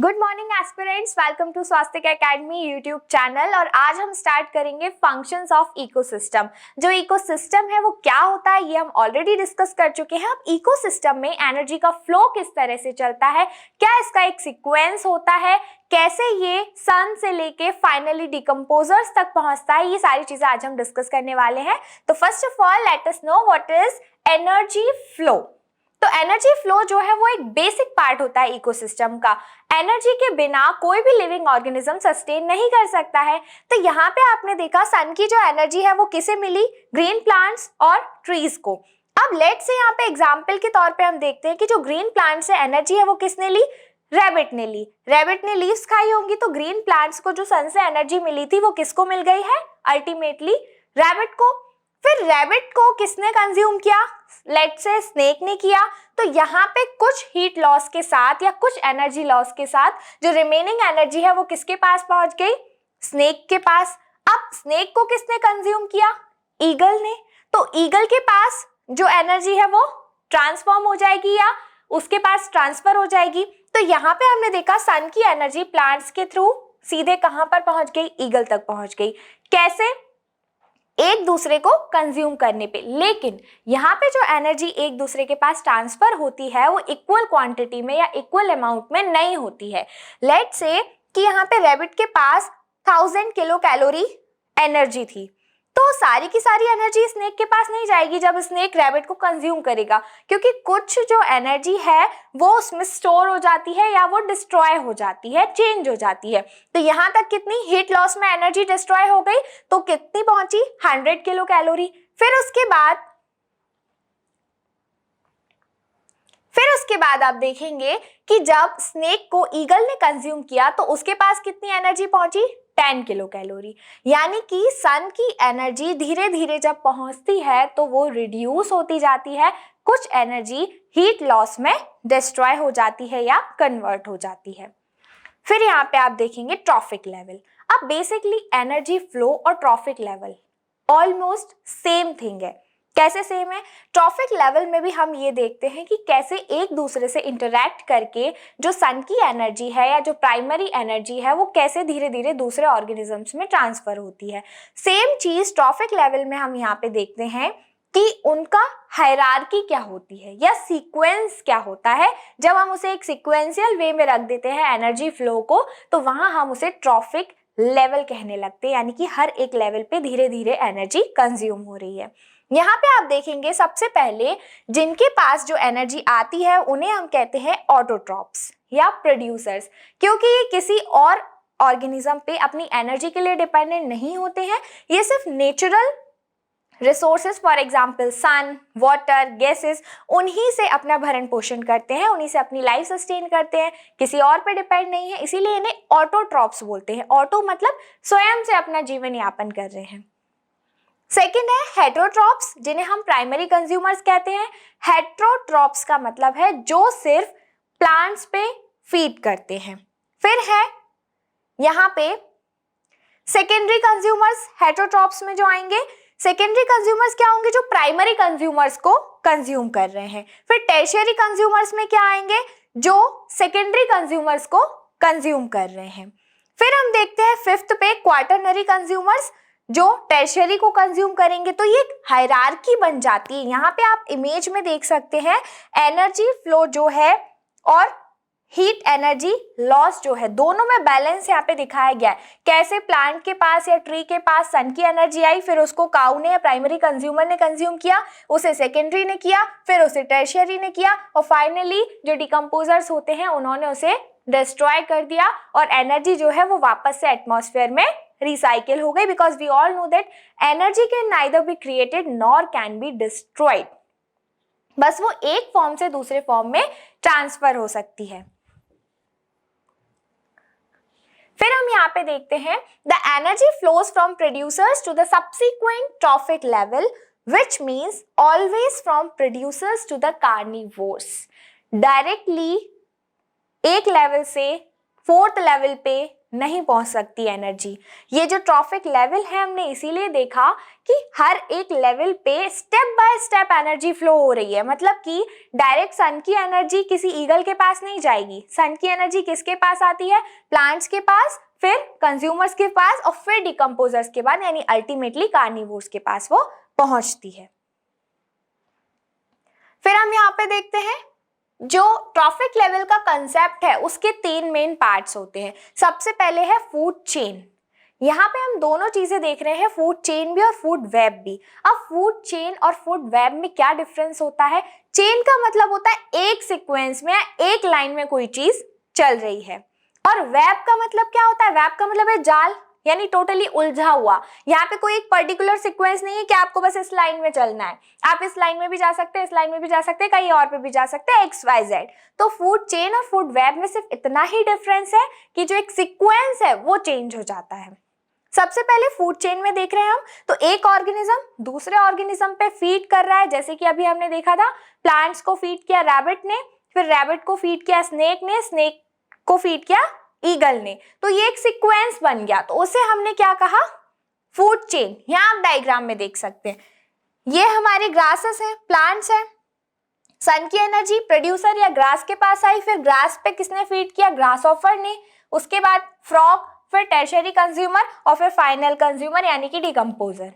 Good morning aspirants, welcome to Swasthya academy YouTube channel. और आज हम स्टार्ट करेंगे फंक्शंस ऑफ इकोसिस्टम। जो इकोसिस्टम है वो क्या होता है ये हम ऑलरेडी डिस्कस कर चुके हैं। अब इकोसिस्टम में एनर्जी का फ्लो किस तरह से चलता है, क्या इसका एक सीक्वेंस होता है, कैसे ये सन से लेके फाइनली डिकम्पोजर्स तक पहुंचता है, ये सारी चीजें आज हम डिस्कस करने वाले हैं। तो first of all let us know what is energy flow. तो एनर्जी फ्लो जो है वो एक बेसिक पार्ट होता है इकोसिस्टम का। एनर्जी के बिना कोई भी लिविंग ऑर्गेनिज्म सस्टेन नहीं कर सकता है। तो यहाँ पे आपने देखा सन की जो एनर्जी है वो किसे मिली, ग्रीन प्लांट्स और ट्रीज को। अब लेट्स से यहाँ पे एग्जांपल के तौर पे हम देखते हैं कि जो ग्रीन प्लांट से एनर्जी है वो किसने ली, रैबिट ने ली। रैबिट ने लीव्स खाई होंगी, तो ग्रीन प्लांट्स को जो सन से एनर्जी मिली थी वो किसको मिल गई है, अल्टीमेटली रैबिट को। फिर रैबिट को किसने कंज्यूम किया, लेट्स से स्नेक ने किया। तो यहाँ पे कुछ हीट लॉस के साथ या कुछ एनर्जी लॉस के साथ जो रिमेनिंग एनर्जी है वो किसके पास पहुंच गई, स्नेक के पास। अब स्नेक को किसने कंज्यूम किया, ईगल ने। तो ईगल के पास जो एनर्जी है वो ट्रांसफॉर्म हो जाएगी या उसके पास ट्रांसफर हो जाएगी। तो यहाँ पे हमने देखा सन की एनर्जी प्लांट्स के थ्रू सीधे कहां पर पहुंच गई, ईगल तक पहुंच गई। कैसे, एक दूसरे को कंज्यूम करने पे। लेकिन यहाँ पे जो एनर्जी एक दूसरे के पास ट्रांसफर होती है वो इक्वल क्वांटिटी में या इक्वल अमाउंट में नहीं होती है। लेट्स से कि यहाँ पे रैबिट के पास 1000 किलो कैलोरी एनर्जी थी, तो सारी की सारी एनर्जी स्नेक के पास नहीं जाएगी जब स्नेक रैबिट को कंज्यूम करेगा, क्योंकि कुछ जो एनर्जी है वो उसमें स्टोर हो जाती है या वो डिस्ट्रॉय हो जाती है, चेंज हो जाती है। तो यहाँ तक कितनी हीट लॉस में एनर्जी डिस्ट्रॉय हो गई, तो कितनी पहुंची, 100 किलो कैलोरी। फिर उसके बाद आप देखेंगे कि जब स्नेक को ईगल ने कंज्यूम किया तो उसके पास कितनी एनर्जी पहुंची, 10 किलो कैलोरी। यानी कि सन की एनर्जी धीरे धीरे जब पहुंचती है तो वो रिड्यूस होती जाती है, कुछ एनर्जी हीट लॉस में डिस्ट्रॉय हो जाती है या कन्वर्ट हो जाती है। फिर यहाँ पे आप देखेंगे ट्रॉफिक लेवल। अब बेसिकली एनर्जी फ्लो और trophic level almost same thing है। कैसे सेम है, ट्रॉफिक लेवल में भी हम ये देखते हैं कि कैसे एक दूसरे से इंटरैक्ट करके जो सन की एनर्जी है या जो प्राइमरी एनर्जी है वो कैसे धीरे धीरे दूसरे ऑर्गेनिजम्स में ट्रांसफर होती है। सेम चीज ट्रॉफिक लेवल में हम यहाँ पे देखते हैं कि उनका हायरार्की क्या होती है या सीक्वेंस क्या होता है। जब हम उसे एक सीक्वेंशियल वे में रख देते हैं एनर्जी फ्लो को, तो वहां हम उसे ट्रॉफिक लेवल कहने लगते हैं, यानी कि हर एक लेवल पे धीरे धीरे एनर्जी कंज्यूम हो रही है। यहाँ पे आप देखेंगे सबसे पहले जिनके पास जो एनर्जी आती है उन्हें हम कहते हैं ऑटोट्रॉप्स या प्रोड्यूसर्स, क्योंकि ये किसी और ऑर्गेनिज्म पे अपनी एनर्जी के लिए डिपेंडेंट नहीं होते हैं। ये सिर्फ natural resources for example sun, water, gases, उन्हीं से अपना भरण पोषण करते हैं, उन्हीं से अपनी लाइफ सस्टेन करते हैं, किसी और पे डिपेंड नहीं है, इसीलिए इन्हें ऑटोट्रॉप्स बोलते हैं। ऑटो मतलब स्वयं से अपना जीवन यापन कर रहे हैं। सेकेंड है हेटरोट्रॉप्स, जिन्हें हम प्राइमरी कंज्यूमर्स कहते हैं। हेटरोट्रॉप्स का मतलब है जो सिर्फ प्लांट्स पे फीड करते हैं। फिर है यहाँ पे सेकेंडरी कंज्यूमर्स, हेटरोट्रॉप्स में जो आएंगे। सेकेंडरी कंज्यूमर्स क्या होंगे, जो प्राइमरी कंज्यूमर्स को कंज्यूम कर रहे हैं। फिर टर्शियरी कंज्यूमर्स में क्या आएंगे, जो सेकेंडरी कंज्यूमर्स को कंज्यूम कर रहे हैं। फिर हम देखते हैं फिफ्थ पे क्वार्टरनरी कंज्यूमर्स, जो टर्शियरी को कंज्यूम करेंगे। तो ये एक हायरार्की बन जाती है। यहाँ पे आप इमेज में देख सकते हैं एनर्जी फ्लो जो है और हीट एनर्जी लॉस जो है, दोनों में बैलेंस यहाँ पे दिखाया गया है। कैसे प्लांट के पास या ट्री के पास सन की एनर्जी आई, फिर उसको काऊ ने या प्राइमरी कंज्यूमर ने कंज्यूम किया, उसे सेकेंडरी ने किया, फिर उसे टर्शियरी ने किया, और फाइनली जो डिकम्पोजर्स होते हैं उन्होंने उसे डिस्ट्रॉय कर दिया और एनर्जी जो है वो वापस से एटमॉस्फेयर में रिसाइकिल हो गई। Because we all know that energy can neither be created nor can be destroyed, बस वो एक फॉर्म से दूसरे फॉर्म में ट्रांसफर हो सकती है। फिर हम यहाँ पे देखते हैं the energy flows from producers to the subsequent trophic level, which means always from producers to the carnivores. Directly एक लेवल से फोर्थ लेवल पे नहीं पहुंच सकती एनर्जी। ये जो ट्रॉफिक लेवल है हमने इसीलिए देखा कि हर एक लेवल पे step by step energy flow हो रही है, मतलब कि डायरेक्ट सन की एनर्जी किसी ईगल के पास नहीं जाएगी। सन की एनर्जी किसके पास आती है? प्लांट्स के पास, फिर कंज्यूमर्स के पास और फिर डिकम्पोजर्स के बाद, यानी अल्टीमेटली कार्निवोर्स के पास वो पहुंचती है। फिर हम यहाँ पे देखते हैं जो ट्रॉफिक लेवल का कंसेप्ट है उसके 3 मेन पार्ट्स होते हैं। सबसे पहले है फूड चेन। यहाँ पे हम दोनों चीजें देख रहे हैं, फूड चेन भी और फूड वेब भी। अब फूड चेन और फूड वेब में क्या डिफरेंस होता है? चेन का मतलब होता है एक सीक्वेंस में या एक लाइन में कोई चीज चल रही है, और वेब का मतलब क्या होता है? वेब का मतलब है जाल, यानी टोटली उलझा हुआ। यहाँ पे कोई एक पर्टिकुलर सीक्वेंस नहीं है कि आपको बस इस लाइन में चलना है, आप इस लाइन में भी जा सकते हैं, इस लाइन में भी जा सकते हैं, कहीं और पे भी जा सकते हैं, XYZ। तो फूड चेन और फूड वेब में सिर्फ इतना ही डिफरेंस है कि जो एक सीक्वेंस है वो चेंज हो जाता है। सबसे पहले फूड चेन में देख रहे हैं हम, तो एक ऑर्गेनिज्म दूसरे ऑर्गेनिज्म पे फीड कर रहा है। जैसे कि अभी हमने देखा था, प्लांट्स को फीड किया रैबिट ने, फिर रैबिट को फीड किया स्नेक ने, स्नेक को फीड किया ईगल ने। तो ये एक सीक्वेंस बन गया, तो उसे हमने क्या कहा? Food chain. यहाँ आप डायग्राम में देख सकते हैं, ये हमारे ग्रासेस हैं, प्लांट्स हैं। सन की एनर्जी प्रोड्यूसर या ग्रास के पास आई, फिर ग्रास पे किसने फीड किया? ग्रास ऑफर ने, उसके बाद फ्रॉग, फिर टर्शियरी कंज्यूमर और फिर फाइनल कंज्यूमर यानी कि डिकम्पोजर।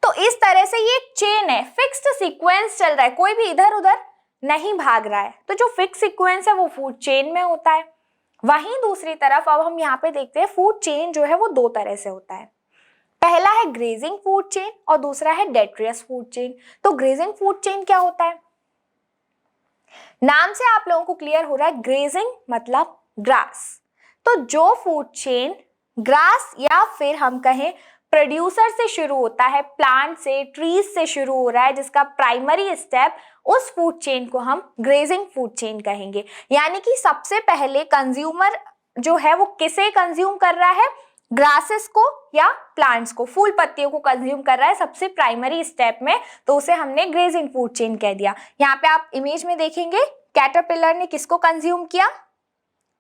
तो इस तरह से ये एक चेन है, फिक्स्ड सीक्वेंस चल रहा है, कोई भी इधर उधर नहीं भाग रहा है। तो जो फिक्स सीक्वेंस है वो फूड चेन में होता है। वहीं दूसरी तरफ अब हम यहाँ पे देखते हैं, फूड चेन जो है वो 2 तरह से होता है। पहला है ग्रेजिंग फूड चेन और दूसरा है डेट्रियस फूड चेन। तो ग्रेजिंग फूड चेन क्या होता है? नाम से आप लोगों को क्लियर हो रहा है, ग्रेजिंग मतलब ग्रास। तो जो फूड चेन ग्रास या फिर हम कहें प्रोड्यूसर से शुरू होता है, प्लांट से, ट्रीज से शुरू हो रहा है, जिसका प्राइमरी स्टेप, उस फूड चेन को हम ग्रेजिंग फूड चेन कहेंगे। यानी कि सबसे पहले कंज्यूमर जो है वो किसे कंज्यूम कर रहा है? ग्रासेस को या प्लांट्स को, फूल पत्तियों को कंज्यूम कर रहा है सबसे प्राइमरी स्टेप में, तो उसे हमने ग्रेजिंग फूड चेन कह दिया। यहाँ पे आप इमेज में देखेंगे, कैटरपिलर ने किसको कंज्यूम किया?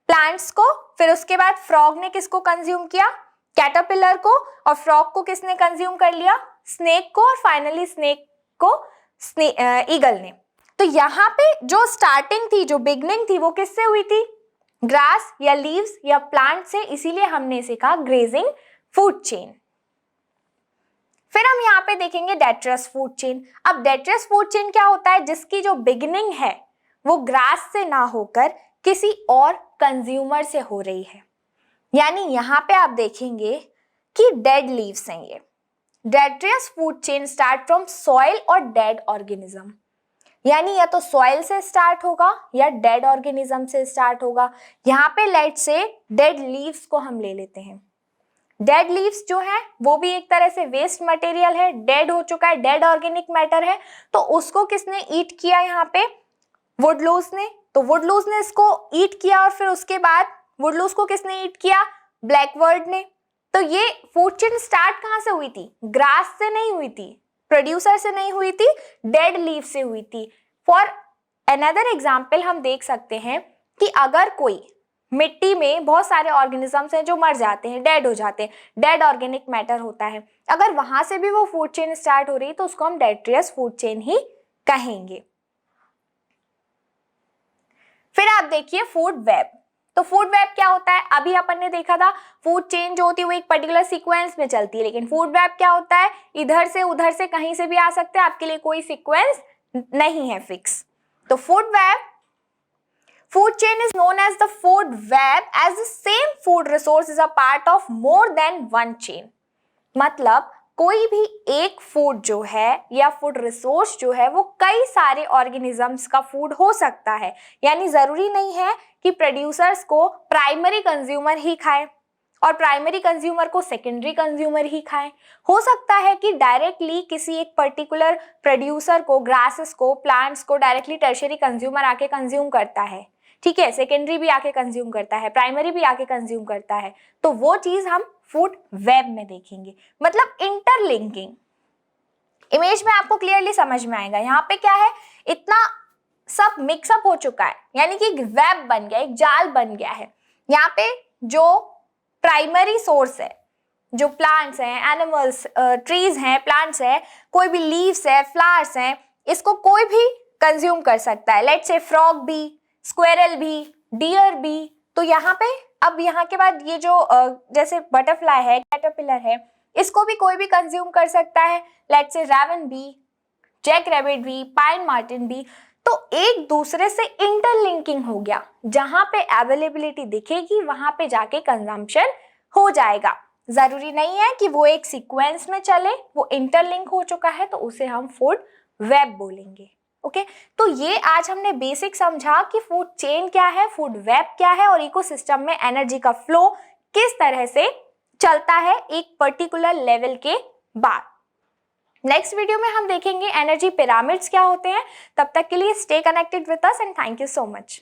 प्लांट्स को। फिर उसके बाद फ्रॉग ने किसको कंज्यूम किया? कैटरपिलर को। और फ्रॉग को किसने कंज्यूम कर लिया? स्नेक को। और फाइनली स्नेक को ईगल ने। तो यहाँ पे जो स्टार्टिंग थी, जो बिगनिंग थी, वो किससे हुई थी? ग्रास या लीव्स या प्लांट से, इसीलिए हमने इसे कहा ग्रेजिंग फूड चेन। फिर हम यहाँ पे देखेंगे डेट्रियस फूड चेन। अब डेट्रियस फूड चेन क्या होता है? जिसकी जो बिगनिंग है वो ग्रास से ना होकर किसी और कंज्यूमर से हो रही है। यानी यहाँ पे आप देखेंगे कि डेड लीव्स हैं ये। Detritus food chain start from soil और डेड ऑर्गेनिज्म, यानी या तो सॉइल से स्टार्ट होगा या डेड ऑर्गेनिज्म से स्टार्ट होगा। यहाँ पे लेट से डेड लीव्स को हम ले लेते हैं। डेड लीव्स जो है वो भी एक तरह से वेस्ट मटेरियल है, डेड हो चुका है, डेड ऑर्गेनिक मैटर है। तो उसको किसने ईट किया? यहाँ पे वुडलूस ने। तो वुडलूस ने इसको ईट किया और फिर उसके बाद वुडलूस को किसने ईट किया? ब्लैकबर्ड ने। तो ये फूड चेन स्टार्ट कहाँ से हुई थी? ग्रास से नहीं हुई थी, प्रोड्यूसर से नहीं हुई थी, डेड लीव से हुई थी। फॉर अनदर एग्जाम्पल हम देख सकते हैं कि अगर कोई मिट्टी में बहुत सारे ऑर्गेनिजम्स हैं जो मर जाते हैं, डेड हो जाते हैं, डेड ऑर्गेनिक मैटर होता है, अगर वहां से भी वो फूड चेन स्टार्ट हो रही है तो उसको हम डेट्रियस फूड चेन ही कहेंगे। फिर आप देखिए फूड वेब। तो फूड वेब क्या होता है? अभी अपन ने देखा था फूड चेन जो होती है वो एक पर्टिकुलर सीक्वेंस में चलती है, लेकिन फूड वेब क्या होता है? इधर से उधर से कहीं से भी आ सकते हैं, आपके लिए कोई सीक्वेंस नहीं है फिक्स। तो food web, food chain is known as the food web as the same food resource is a part of more than one chain। मतलब कोई भी एक फूड जो है या फूड रिसोर्स जो है वो कई सारे ऑर्गेनिजम्स का फूड हो सकता है। यानी जरूरी नहीं है कि प्रोड्यूसर्स को प्राइमरी कंज्यूमर ही खाए और प्राइमरी कंज्यूमर को सेकेंडरी कंज्यूमर ही खाए। हो सकता है कि डायरेक्टली किसी एक पर्टिकुलर प्रोड्यूसर को, ग्रासेस को, प्लांट्स को डायरेक्टली टर्शियरी कंज्यूमर आके कंज्यूम करता है, ठीक है, सेकेंडरी भी आके कंज्यूम करता है, प्राइमरी भी आके कंज्यूम करता है, तो वो चीज हम फूड वेब में देखेंगे। मतलब इंटरलिंकिंग। इमेज में आपको क्लियरली समझ में आएगा। यहाँ पे क्या है, इतना सब मिक्सअप हो चुका है, यानी कि एक वेब बन गया, एक जाल बन गया है। यहाँ पे जो प्राइमरी सोर्स है। जो प्लांट्स हैं, एनिमल्स, ट्रीज हैं, प्लांट्स हैं, कोई भी लीव्स है, फ्लावर्स हैं, इसको कोई भी कंज्यूम कर सकता है। लेट्स से फ्रॉग भी, स्क्वेरल भी, डियर भी। तो यहाँ पे अब यहाँ के बाद ये जो जैसे बटरफ्लाई है, कैटरपिलर है, इसको भी कोई भी कंज्यूम कर सकता है। लेट्स से रैवन भी, जैक रैबिट भी, पाइन मार्टिन भी। तो एक दूसरे से इंटरलिंकिंग हो गया, जहां पे अवेलेबिलिटी दिखेगी वहां पे जाके कंजम्पशन हो जाएगा। जरूरी नहीं है कि वो एक सीक्वेंस में चले, वो इंटरलिंक हो चुका है तो उसे हम फूड वेब बोलेंगे। ओके, तो ये आज हमने बेसिक समझा कि फूड चेन क्या है, फूड वेब क्या है और इकोसिस्टम में एनर्जी का फ्लो किस तरह से चलता है एक पर्टिकुलर लेवल के बाद। नेक्स्ट वीडियो में हम देखेंगे एनर्जी पिरामिड्स क्या होते हैं। तब तक के लिए stay connected with us and thank you so much.